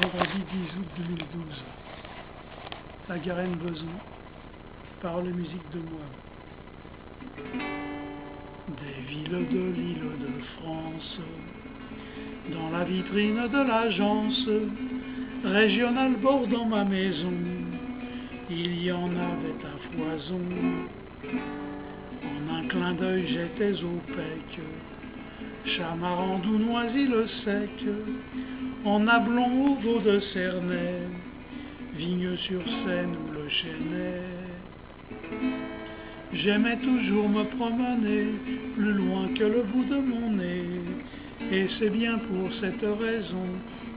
Vendredi 10 août 2012. La Garenne-Beson, paroles et musique de moi. Des villes de l'île de France, dans la vitrine de l'agence régionale bordant ma maison, il y en avait à foison. En un clin d'œil j'étais au pec, Chamarandou, Noisy-le-Sec, en Ablon au Vau de Cernay, Vigneux-sur-Seine ou le Chesnay. J'aimais toujours me promener plus loin que le bout de mon nez, et c'est bien pour cette raison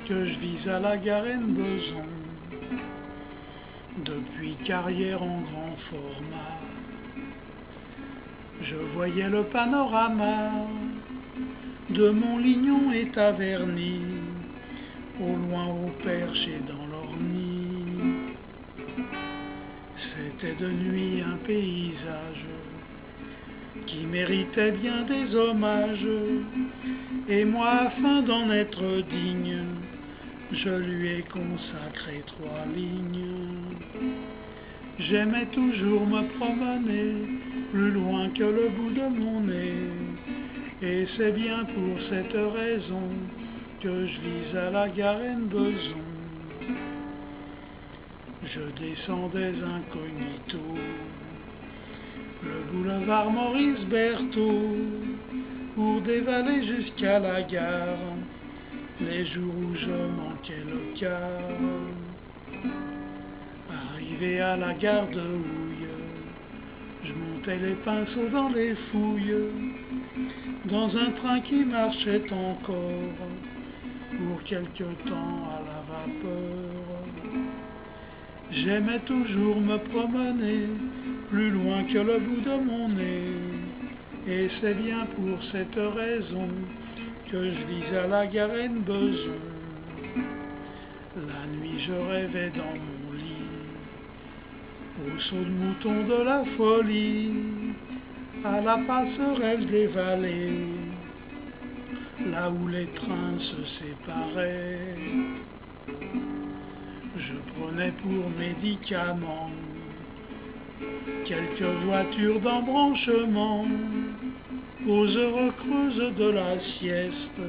que je vise à la Garenne-Beson. Depuis Carrière en grand format, je voyais le panorama de Montlignon et Taverny, au loin au perche et dans l'ornie. C'était de nuit un paysage qui méritait bien des hommages, et moi, afin d'en être digne, je lui ai consacré 3 lignes. J'aimais toujours me promener plus loin que le bout de mon nez, et c'est bien pour cette raison que je vise à la Garenne-Beson. Je descendais incognito le boulevard Maurice Berthaud pour dévaler jusqu'à la gare les jours où je manquais le car. Arrivé à la gare de Houille, je montais les pinceaux dans les fouilles, dans un train qui marchait encore pour quelque temps à la vapeur. J'aimais toujours me promener plus loin que le bout de mon nez, et c'est bien pour cette raison que je vise à la Garenne-Beson. La nuit je rêvais dans mon lit, au saut de mouton de la folie, à la passerelle des vallées, là où les trains se séparaient. Je prenais pour médicaments quelques voitures d'embranchement aux heures creuses de la sieste,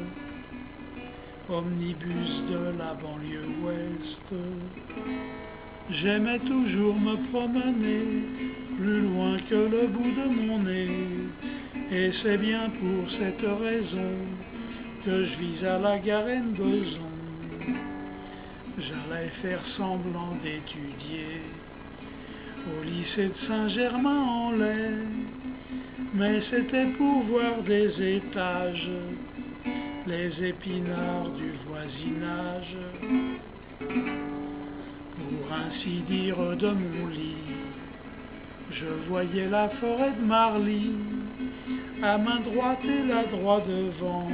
omnibus de la banlieue ouest. J'aimais toujours me promener plus loin que le bout de mon nez, et c'est bien pour cette raison que je vise à la Garenne-Beson. J'allais faire semblant d'étudier au lycée de Saint-Germain-en-Laye, mais c'était pour voir des étages, les épinards du voisinage. Pour ainsi dire de mon lit, je voyais la forêt de Marly, à main droite et la droite devant,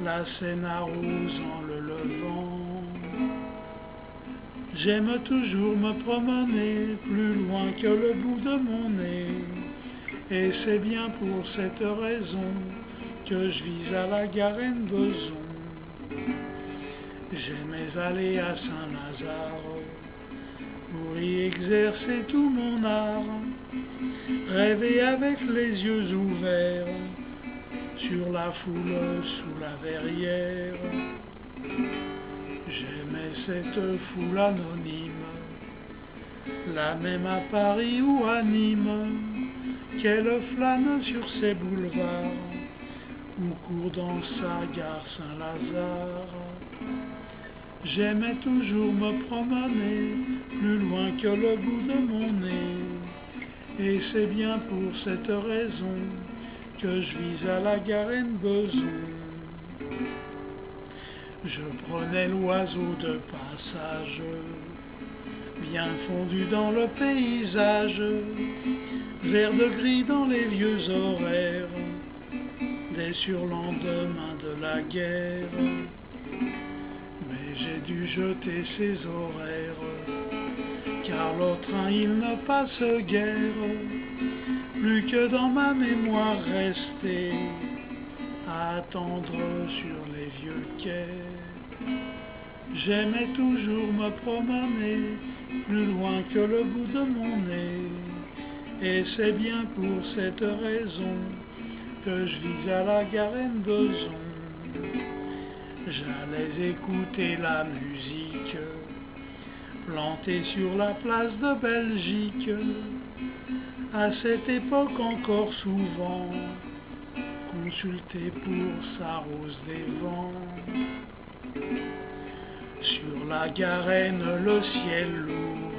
la Seine arrosant le levant. J'aime toujours me promener plus loin que le bout de mon nez, et c'est bien pour cette raison que je vise à la Garenne-Beson. J'aimais aller à Saint-Lazare pour y exercer tout mon art, rêver avec les yeux ouverts sur la foule sous la verrière. J'aimais cette foule anonyme, la même à Paris ou à Nîmes, qu'elle flâne sur ses boulevards ou court dans sa gare Saint-Lazare. J'aimais toujours me promener plus loin que le bout de mon nez, et c'est bien pour cette raison que je vise à la Garenne-Beson. Je prenais l'oiseau de passage, bien fondu dans le paysage, vert de gris dans les vieux horaires des surlendemains de la guerre. Mais j'ai dû jeter ces horaires, car le train il ne passe guère, plus que dans ma mémoire restée, à attendre sur les vieux quais. J'aimais toujours me promener plus loin que le bout de mon nez. Et c'est bien pour cette raison que je vis à la Garenne-Beson. J'allais écouter la musique plantée sur la place de Belgique. À cette époque encore souvent consulté pour sa rose des vents. Sur la Garenne le ciel lourd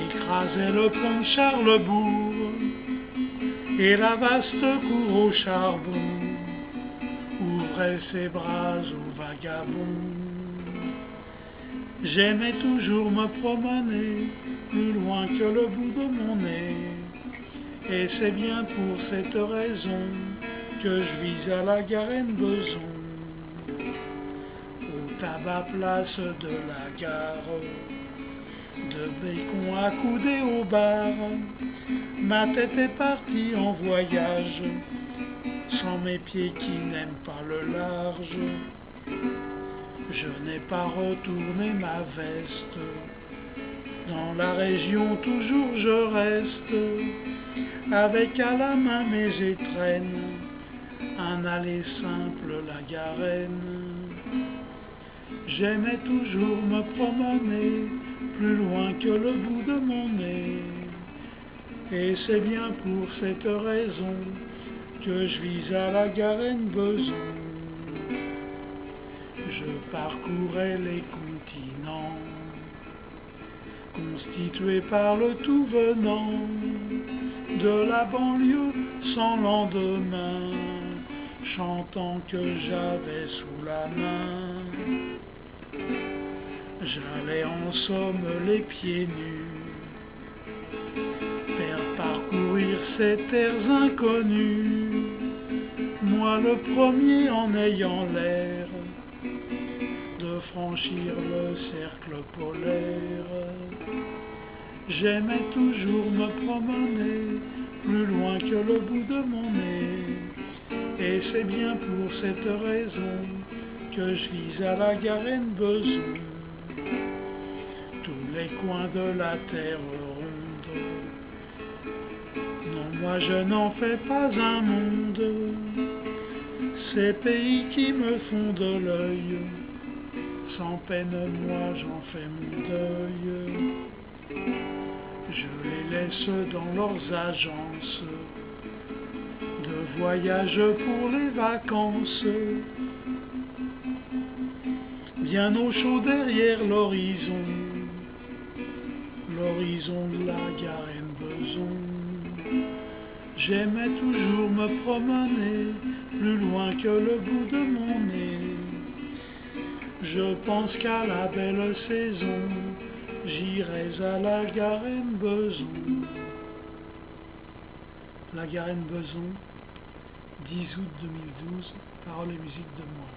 écrasait le pont de Charlesbourg et la vaste cour au charbon ouvrait ses bras aux vagabonds. J'aimais toujours me promener plus loin que le bout de mon nez. Et c'est bien pour cette raison que je vis à la Garenne-Beson. Au tabac place de la gare, de bacon accoudé au bar, ma tête est partie en voyage, sans mes pieds qui n'aiment pas le large. Je n'ai pas retourné ma veste, dans la région toujours je reste, avec à la main mes étrennes, un aller simple la Garenne. J'aimais toujours me promener plus loin que le bout de mon nez. Et c'est bien pour cette raison que je vis à la Garenne-Beson. Je parcourais les continents, constitués par le tout venant, de la banlieue sans lendemain, chantant que j'avais sous la main. J'allais en somme les pieds nus, faire parcourir ces terres inconnues, moi le premier en ayant l'air de franchir le cercle polaire. J'aimais toujours me promener plus loin que le bout de mon nez. Et c'est bien pour cette raison que je vis à la Garenne-Beson. Tous les coins de la terre ronde, non, moi je n'en fais pas un monde. Ces pays qui me font de l'œil, sans peine moi j'en fais mon deuil. Je les laisse dans leurs agences de voyage pour les vacances, bien au chaud derrière l'horizon, l'horizon de la Garenne-Beson. J'aimais toujours me promener plus loin que le bout de mon nez. Je pense qu'à la belle saison, j'irai à la Garenne-Beson. La Garenne-Beson, 10 août 2012, paroles et musique de moi.